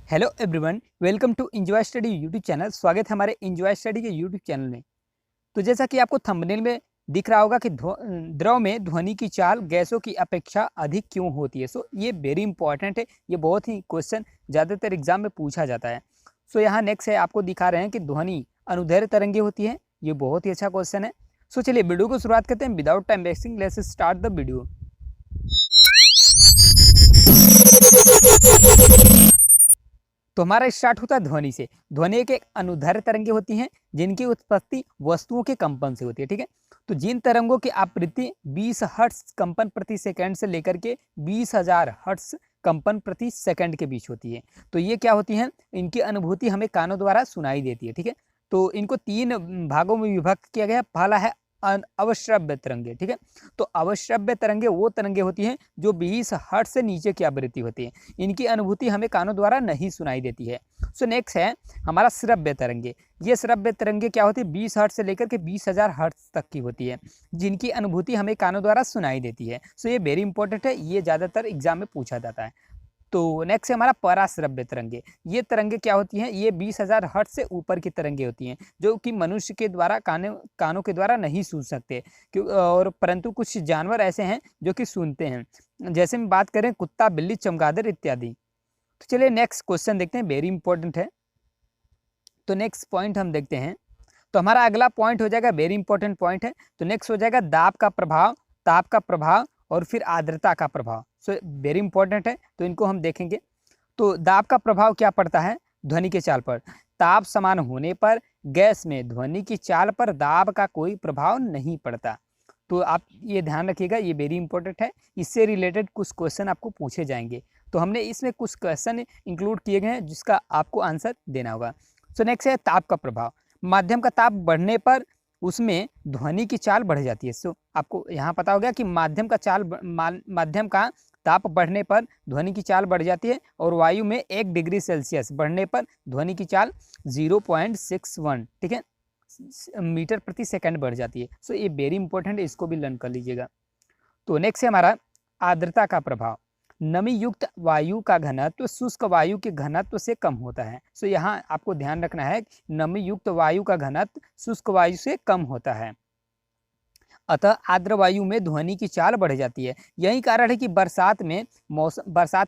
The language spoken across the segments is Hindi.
Hello everyone, welcome to enjoy study YouTube channel. स्वागत है हमारे एंजॉय स्टडी के यूट्यूब चैनल में। तो जैसा कि आपको थंबनेल में दिख रहा होगा कि द्रव में ध्वनि की चाल गैसों की अपेक्षा अधिक क्यों होती है। सो ये वेरी इंपॉर्टेंट है। ये बहुत ही क्वेश्चन ज़्यादातर एग्जाम में पूछा जाता है। सो यहाँ नेक्स्ट है, आपको दिखा रहे हैं कि ध्वनि अनुदैर्ध्य तरंगे होती है। ये बहुत ही अच्छा क्वेश्चन है। सो चलिए वीडियो को शुरुआत करते हैं without time wasting. Let's start the video. तो हमारा स्टार्ट होता है ध्वनि से। ध्वनि एक अनुदैर्ध्य तरंगे होती हैं जिनकी उत्पत्ति वस्तुओं के कंपन से होती है। ठीक है, तो जिन तरंगों की आवृत्ति 20 हर्ट्ज कंपन प्रति सेकंड से लेकर के 20,000 हर्ट्ज कंपन प्रति सेकंड के बीच होती है, तो ये क्या होती हैं, इनकी अनुभूति हमें कानों द्वारा सुनाई देती है। ठीक है, तो इनको 3 भागों में विभक्त किया गया है। पहला है अवश्रव्य तरंगे। ठीक है, तो अवश्रव्य तरंगे वो तरंगे होती हैं जो 20 हर्ट्ज से नीचे की आवृत्ति होती है। इनकी अनुभूति हमें कानों द्वारा नहीं सुनाई देती है। सो नेक्स्ट है हमारा श्रव्य तरंगे। ये श्रव्य तरंगे क्या होती है, 20 हर्ट्ज से लेकर के 20,000 हर्ट्ज तक की होती है, जिनकी अनुभूति हमें कानों द्वारा सुनाई देती है। सो ये वेरी इंपॉर्टेंट है, ये ज़्यादातर एग्जाम में पूछा जाता है। तो नेक्स्ट है हमारा पराश्रव्य तरंगे। ये तरंगे क्या होती हैं, ये 20,000 हर्ट्ज से ऊपर की तरंगे होती हैं जो कि मनुष्य के द्वारा कानों के द्वारा नहीं सुन सकते, क्यों, और परंतु कुछ जानवर ऐसे हैं जो कि सुनते हैं। जैसे हम बात करें कुत्ता, बिल्ली, चमगादड़ इत्यादि। तो चलिए नेक्स्ट क्वेश्चन देखते हैं, वेरी इंपॉर्टेंट है। तो नेक्स्ट पॉइंट हम देखते हैं। तो हमारा अगला पॉइंट हो जाएगा, वेरी इंपॉर्टेंट पॉइंट है। तो नेक्स्ट हो जाएगा दाब का प्रभाव, ताप का प्रभाव और फिर आर्द्रता का प्रभाव। सो वेरी इंपॉर्टेंट है, तो इनको हम देखेंगे। तो दाब का प्रभाव क्या पड़ता है ध्वनि के चाल पर। ताप समान होने पर गैस में ध्वनि की चाल पर दाब का कोई प्रभाव नहीं पड़ता। तो आप ये ध्यान रखिएगा, ये वेरी इंपॉर्टेंट है। इससे रिलेटेड कुछ क्वेश्चन आपको पूछे जाएंगे, तो हमने इसमें कुछ क्वेश्चन इंक्लूड किए गए हैं जिसका आपको आंसर देना होगा। सो नेक्स्ट है ताप का प्रभाव। माध्यम का ताप बढ़ने पर उसमें ध्वनि की चाल बढ़ जाती है। सो आपको यहाँ पता होगा कि माध्यम का ताप बढ़ने पर ध्वनि की चाल बढ़ जाती है, और वायु में 1 डिग्री सेल्सियस बढ़ने पर ध्वनि की चाल 0.61, ठीक है, मीटर प्रति सेकंड बढ़ जाती है। सो ये वेरी इंपॉर्टेंट है, इसको भी लर्न कर लीजिएगा। तो नेक्स्ट है हमारा आर्द्रता का प्रभाव। नमी युक्त वायु का घनत्व शुष्क वायु के घनत्व से कम होता है। सो यहाँ आपको ध्यान रखना है, नमी युक्त वायु का घनत्व शुष्क वायु से कम होता है, अतः आर्द्र वायु में ध्वनि की चाल बढ़ जाती है। यही कारण है कि बरसात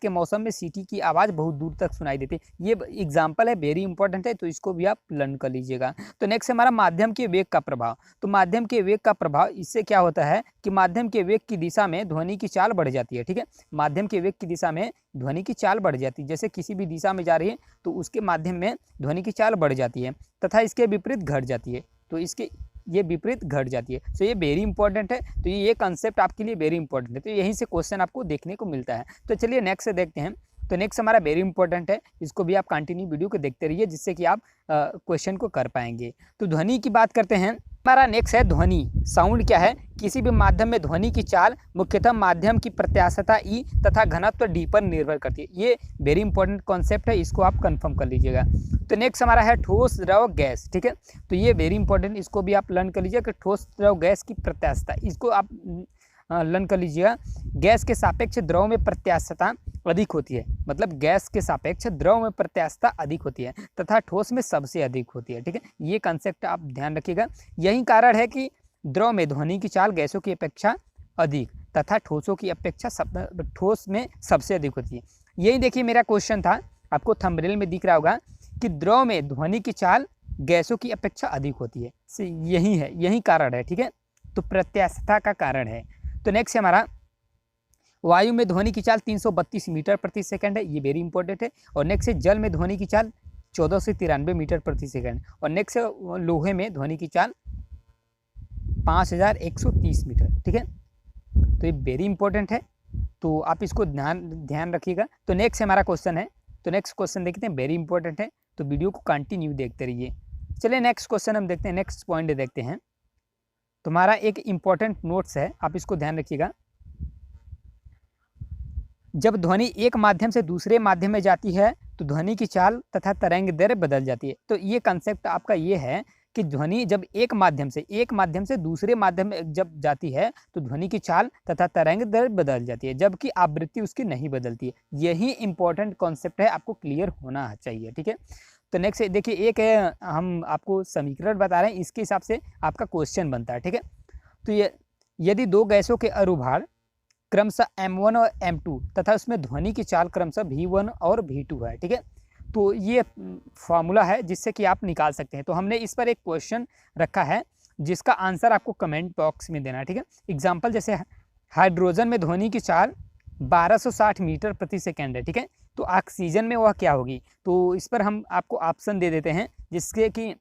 के मौसम में सीटी की आवाज़ बहुत दूर तक सुनाई देती है। ये एग्जाम्पल है, वेरी इंपॉर्टेंट है, तो इसको भी आप लर्न कर लीजिएगा। तो नेक्स्ट हमारा माध्यम के वेग का प्रभाव। तो माध्यम के वेग का प्रभाव, इससे क्या होता है कि माध्यम के वेग की दिशा में ध्वनि की चाल बढ़ जाती है। ठीक है, माध्यम के वेग की दिशा में ध्वनि की चाल बढ़ जाती है। जैसे किसी भी दिशा में जा रही है तो उसके माध्यम में ध्वनि की चाल बढ़ जाती है तथा इसके विपरीत घट जाती है, तो इसके ये विपरीत घट जाती है। तो ये वेरी इंपॉर्टेंट है, तो ये कंसेप्ट आपके लिए वेरी इंपॉर्टेंट है। तो यहीं से क्वेश्चन आपको देखने को मिलता है। तो चलिए नेक्स्ट देखते हैं। तो नेक्स्ट हमारा वेरी इंपॉर्टेंट है, इसको भी आप कंटिन्यू वीडियो को देखते रहिए जिससे कि आप क्वेश्चन को कर पाएंगे। तो ध्वनि की बात करते हैं। हमारा नेक्स्ट है ध्वनि। साउंड क्या है, किसी भी माध्यम में ध्वनि की चाल मुख्यतः माध्यम की प्रत्यास्थता ई तथा घनत्व डी पर निर्भर करती है। ये वेरी इंपॉर्टेंट कॉन्सेप्ट है, इसको आप कंफर्म कर लीजिएगा। तो नेक्स्ट हमारा है ठोस, द्रव, गैस। ठीक है, तो ये वेरी इंपॉर्टेंट, इसको भी आप लर्न कर लीजिएगा कि ठोस, द्रव, गैस की प्रत्यास्थता, इसको आप लर्न कर लीजिएगा। गैस के सापेक्ष द्रव में प्रत्यास्थता अधिक होती है, मतलब गैस के सापेक्ष द्रव में प्रत्यास्थता अधिक होती है तथा ठोस में सबसे अधिक होती है। ठीक है, ये कंसेप्ट आप ध्यान रखिएगा। यही कारण है कि द्रव में ध्वनि की चाल गैसों की अपेक्षा अधिक तथा ठोसों की अपेक्षा ठोस में सबसे अधिक होती है। यही देखिए मेरा क्वेश्चन था, आपको थंबनेल में दिख रहा होगा कि द्रव में ध्वनि की चाल गैसों की अपेक्षा अधिक होती है। यही है, यही कारण है। ठीक है, तो प्रत्यास्थता का कारण है। तो नेक्स्ट हमारा वायु में ध्वनि की चाल 332 मीटर प्रति सेकंड है, ये वेरी इंपॉर्टेंट है। और नेक्स्ट है जल में ध्वनि की चाल 14 से 93 मीटर प्रति सेकंड। और नेक्स्ट है लोहे में ध्वनि की चाल 5130 मीटर। ठीक है, तो ये वेरी इंपॉर्टेंट है, तो आप इसको ध्यान रखिएगा। तो नेक्स्ट हमारा क्वेश्चन है। तो नेक्स्ट क्वेश्चन देखते हैं, वेरी इंपॉर्टेंट है, तो वीडियो को कंटिन्यू देखते रहिए। चलिए नेक्स्ट क्वेश्चन हम देखते हैं, नेक्स्ट पॉइंट देखते हैं। तुम्हारा एक इंपॉर्टेंट नोट्स है, आप इसको ध्यान रखिएगा। जब ध्वनि एक माध्यम से दूसरे माध्यम में जाती है तो ध्वनि की चाल तथा तरंग दैर्घ्य बदल जाती है। तो ये कंसेप्ट आपका ये है कि ध्वनि जब एक माध्यम से दूसरे माध्यम में जब जाती है तो ध्वनि की चाल तथा तरंग दैर्घ्य बदल जाती है, जबकि आवृत्ति उसकी नहीं बदलती है। यही इंपॉर्टेंट कॉन्सेप्ट है, आपको क्लियर होना चाहिए, ठीक है। तो नेक्स्ट देखिए, एक है, हम आपको समीकरण बता रहे हैं, इसके हिसाब से आपका क्वेश्चन बनता है, ठीक है। तो ये यदि दो गैसों के अणुभार क्रमशः M1 और M2 तथा उसमें ध्वनि की चाल क्रमशः V1 और V2 है, ठीक है। तो ये फॉर्मूला है जिससे कि आप निकाल सकते हैं। तो हमने इस पर एक क्वेश्चन रखा है जिसका आंसर आपको कमेंट बॉक्स में देना है, ठीक है। एग्जाम्पल जैसे हाइड्रोजन में ध्वनि की चाल 1260 मीटर प्रति सेकेंड है, ठीक है। तो ऑक्सीजन में वह क्या होगी, तो इस पर हम आपको ऑप्शन दे देते हैं जिसके कि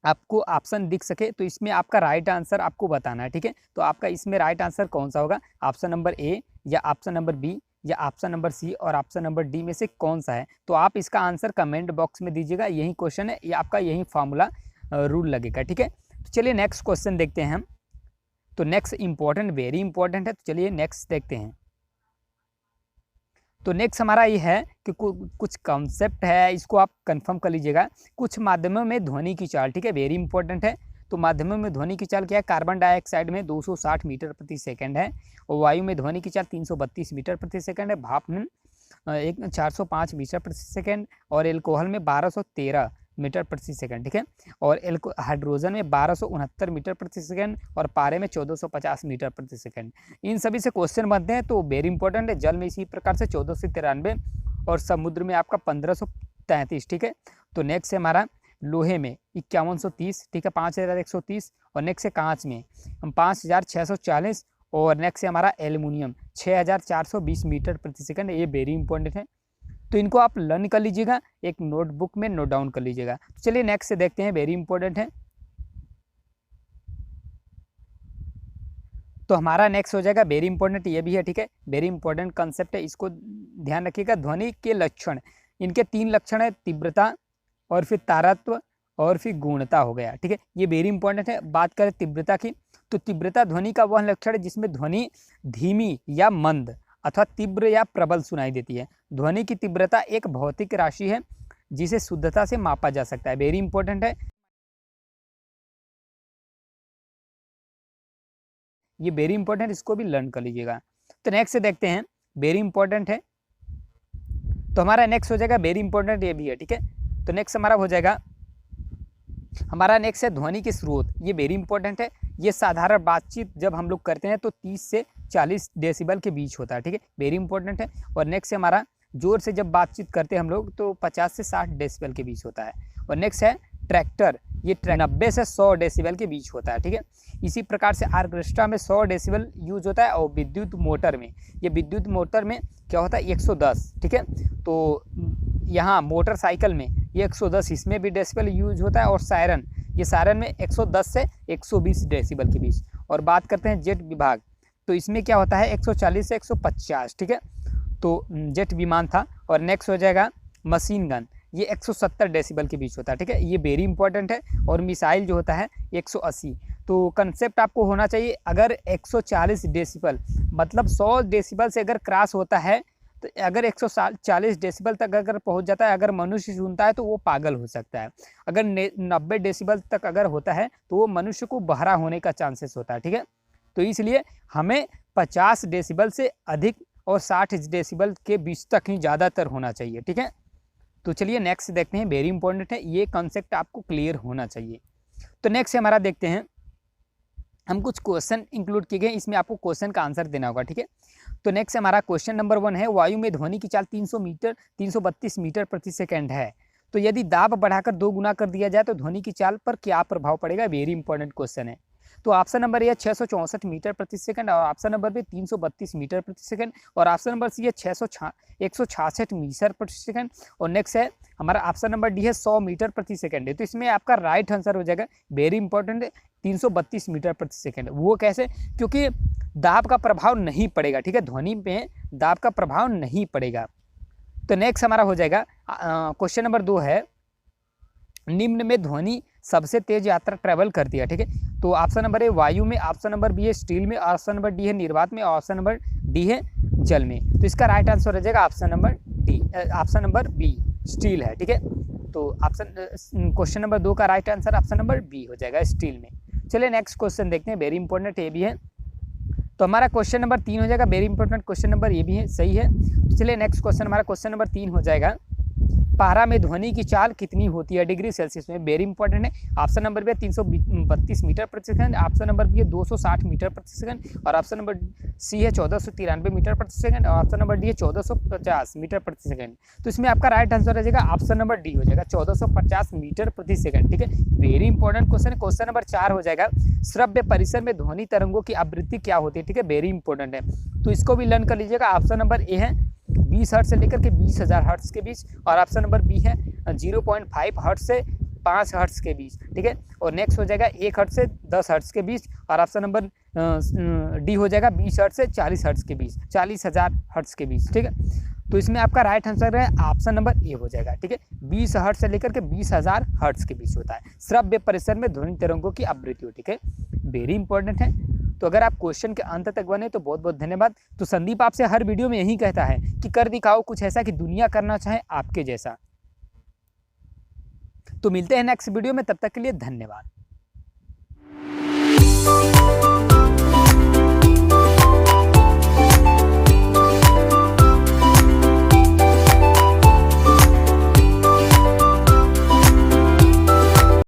आपको ऑप्शन दिख सके। तो इसमें आपका राइट आंसर आपको बताना है, ठीक है। तो आपका इसमें राइट आंसर कौन सा होगा, ऑप्शन नंबर ए या ऑप्शन नंबर बी या ऑप्शन नंबर सी और ऑप्शन नंबर डी में से कौन सा है। तो आप इसका आंसर कमेंट बॉक्स में दीजिएगा। यही क्वेश्चन है, ये आपका यही फार्मूला रूल लगेगा, ठीक है। तो चलिए नेक्स्ट क्वेश्चन देखते हैं हम। तो नेक्स्ट इंपॉर्टेंट, वेरी इंपॉर्टेंट है। तो चलिए नेक्स्ट देखते हैं। तो नेक्स्ट हमारा ये है कि कुछ कॉन्सेप्ट है, इसको आप कंफर्म कर लीजिएगा। कुछ माध्यमों में ध्वनि की चाल, ठीक है, वेरी इंपॉर्टेंट है। तो माध्यमों में ध्वनि की चाल क्या है, कार्बन डाइऑक्साइड में 260 मीटर प्रति सेकंड है, और वायु में ध्वनि की चाल 332 मीटर प्रति सेकंड है, भाप में 405 मीटर प्रति सेकंड, और एल्कोहल में 1213 मीटर प्रति सेकंड, ठीक है। और हाइड्रोजन में 1269 मीटर प्रति सेकंड, और पारे में 1450 मीटर प्रति सेकंड। इन सभी से क्वेश्चन बनते हैं, तो वेरी इंपॉर्टेंट है। जल में इसी प्रकार से 1493 और समुद्र में आपका 1533, ठीक है। तो नेक्स्ट है हमारा लोहे में 5130, ठीक है, 5130, और नेक्स्ट है कांच में 5640, और नेक्स्ट है हमारा एल्युमिनियम 6420 मीटर प्रति सेकंड। ये वेरी इंपॉर्टेंट है, तो इनको आप लर्न कर लीजिएगा, एक नोटबुक में नोट डाउन कर लीजिएगा। तो चलिए नेक्स्ट से देखते हैं, वेरी इंपॉर्टेंट है। तो हमारा नेक्स्ट हो जाएगा वेरी इंपॉर्टेंट, ये भी है, ठीक है, वेरी इंपॉर्टेंट कंसेप्ट है, इसको ध्यान रखिएगा। ध्वनि के लक्षण, इनके 3 लक्षण है, तीव्रता और फिर तारत्व और फिर गुणता हो गया, ठीक है। ये वेरी इंपॉर्टेंट है। बात करें तीव्रता की, तो तीव्रता ध्वनि का वह लक्षण है जिसमें ध्वनि धीमी या मंद अथवा तीव्र या प्रबल सुनाई देती है। ध्वनि की तीव्रता एक भौतिक राशि है जिसे शुद्धता से मापा जा सकता है, वेरी इंपॉर्टेंट है, ये वेरी इंपॉर्टेंट, इसको भी लर्न कर लीजिएगा। तो नेक्स्ट से देखते हैं, वेरी इंपॉर्टेंट है। तो हमारा नेक्स्ट हो जाएगा वेरी इंपॉर्टेंट, ये भी है, ठीक है। तो नेक्स्ट हमारा हो जाएगा, हमारा नेक्स्ट है ध्वनि के स्रोत, ये वेरी इंपॉर्टेंट है। ये साधारण बातचीत जब हम लोग करते हैं तो 30 से 40 डेसिबल के बीच होता है, ठीक है, वेरी इंपॉर्टेंट है। और नेक्स्ट है हमारा जोर से जब बातचीत करते हैं हम लोग तो 50 से 60 डेसिबल के बीच होता है। और नेक्स्ट है ट्रैक्टर, ये 90 से 100 डेसिबल के बीच होता है, ठीक है। इसी प्रकार से ऑर्केस्ट्रा में 100 डेसिबल यूज होता है, और विद्युत मोटर में, ये विद्युत मोटर में क्या होता है 110, ठीक है। तो यहाँ मोटरसाइकिल में ये 110, इसमें भी डेसिबल यूज होता है। और सायरन, ये सायरन में 110 से 120 डेसिबल के बीच। और बात करते हैं जेट विभाग, तो इसमें क्या होता है 140 से 150, ठीक है। तो जेट विमान था। और नेक्स्ट हो जाएगा मशीन गन, ये 170 डेसिबल के बीच होता है, ठीक है, ये वेरी इंपॉर्टेंट है। और मिसाइल जो होता है 180। तो कंसेप्ट आपको होना चाहिए, अगर 140 डेसिबल मतलब 100 डेसिबल से अगर क्रॉस होता है, तो अगर 140 डेसिबल तक अगर पहुंच जाता है, अगर मनुष्य सुनता है तो वो पागल हो सकता है। अगर 90 डेसिबल तक अगर होता है तो वो मनुष्य को बहरा होने का चांसेस होता है, ठीक है। तो इसलिए हमें 50 डेसिबल से अधिक और 60 डेसिबल के बीच तक ही ज़्यादातर होना चाहिए, ठीक है। तो चलिए नेक्स्ट देखते हैं, वेरी इंपॉर्टेंट है, ये कॉन्सेप्ट आपको क्लियर होना चाहिए। तो नेक्स्ट हमारा देखते हैं, हम कुछ क्वेश्चन इंक्लूड किए गए, इसमें आपको क्वेश्चन का आंसर देना होगा, ठीक है। तो नेक्स्ट हमारा क्वेश्चन नंबर 1 है, वायु में ध्वनि की चाल 332 मीटर प्रति सेकंड है, तो यदि दाब बढ़ाकर 2 गुना कर दिया जाए तो ध्वनि की चाल पर क्या प्रभाव पड़ेगा, वेरी इंपॉर्टेंट क्वेश्चन है। तो ऑप्शन नंबर ए है 664 मीटर प्रति सेकंड, और ऑप्शन नंबर बी 332 मीटर प्रति सेकंड, और ऑप्शन नंबर सी है 166 मीटर प्रति सेकंड, और नेक्स्ट है हमारा ऑप्शन नंबर डी है 100 मीटर प्रति सेकंड है। तो इसमें आपका राइट आंसर हो जाएगा, वेरी इंपॉर्टेंट है, 332 मीटर प्रति सेकंड। वो कैसे, क्योंकि दाब का प्रभाव नहीं पड़ेगा, ठीक है, ध्वनि में दाब का प्रभाव नहीं पड़ेगा। तो नेक्स्ट हमारा हो जाएगा क्वेश्चन नंबर 2 है, निम्न में ध्वनि सबसे तेज यात्रा ट्रेवल करती है, ठीक है। तो ऑप्शन नंबर ए वायु में, ऑप्शन नंबर बी है स्टील में, ऑप्शन नंबर डी है निर्वात में, और ऑप्शन नंबर डी है जल में। तो इसका राइट आंसर हो जाएगा option number D, option number B steel है, ठीक है। तो ऑप्शन क्वेश्चन नंबर 2 का right answer option number B हो जाएगा, स्टील में। चलिए नेक्स्ट क्वेश्चन देखते हैं, वेरी इंपॉर्टेंट ये भी है। तो हमारा क्वेश्चन नंबर 3 हो जाएगा, वेरी इंपॉर्टेंट क्वेश्चन नंबर ये भी है, सही है। तो चलिए नेक्स्ट क्वेश्चन, हमारा क्वेश्चन नंबर 3 हो जाएगा, पारा में ध्वनि की चाल कितनी होती है डिग्री सेल्सियस में? वेरी इंपॉर्टेंट है। ऑप्शन नंबर बी है 332 मीटर प्रति सेकंड, ऑप्शन नंबर बी है 260 मीटर प्रति सेकंड, और ऑप्शन नंबर सी है 1493 मीटर प्रति सेकंड, और ऑप्शन नंबर डी है 1450 मीटर प्रति सेकंड। तो इसमें आपका राइट आंसर हो जाएगा ऑप्शन नंबर डी हो जाएगा, 1450 मीटर प्रति सेकंड। ठीक है, वेरी इंपॉर्टेंट क्वेश्चन है। क्वेश्चन नंबर 4 हो जाएगा, श्रव्य परिसर में ध्वनि तरंगों की आवृत्ति क्या होती है? ठीक है, वेरी इंपॉर्टेंट है, तो इसको भी लर्न कर लीजिएगा। ऑप्शन नंबर ए है 20 हर्ट्ज से लेकर के 20,000 हर्ट्ज के बीच, और ऑप्शन नंबर बी है 0.5 हर्ट्ज से 5 हर्ट्ज के बीच। ठीक है, और नेक्स्ट हो जाएगा 1 हर्ट्ज से 10 हर्ट्ज के बीच, और ऑप्शन नंबर डी हो जाएगा 20 हर्ट्ज से 40 हर्ट्ज के बीच, 40,000 हर्ट्ज के बीच। ठीक है, तो इसमें आपका राइट आंसर है ऑप्शन नंबर ए हो जाएगा। ठीक है, 20 हर्ट्ज से लेकर के 20,000 हर्ट्ज के बीच होता है श्रव्य परिसर में ध्वनि तरंगों की आवृत्ति। ठीक है, वेरी इंपॉर्टेंट है। तो अगर आप क्वेश्चन के अंत तक बने तो बहुत बहुत धन्यवाद। तो संदीप आपसे हर वीडियो में यही कहता है कि कर दिखाओ कुछ ऐसा कि दुनिया करना चाहे आपके जैसा। तो मिलते हैं नेक्स्ट वीडियो में, तब तक के लिए धन्यवाद।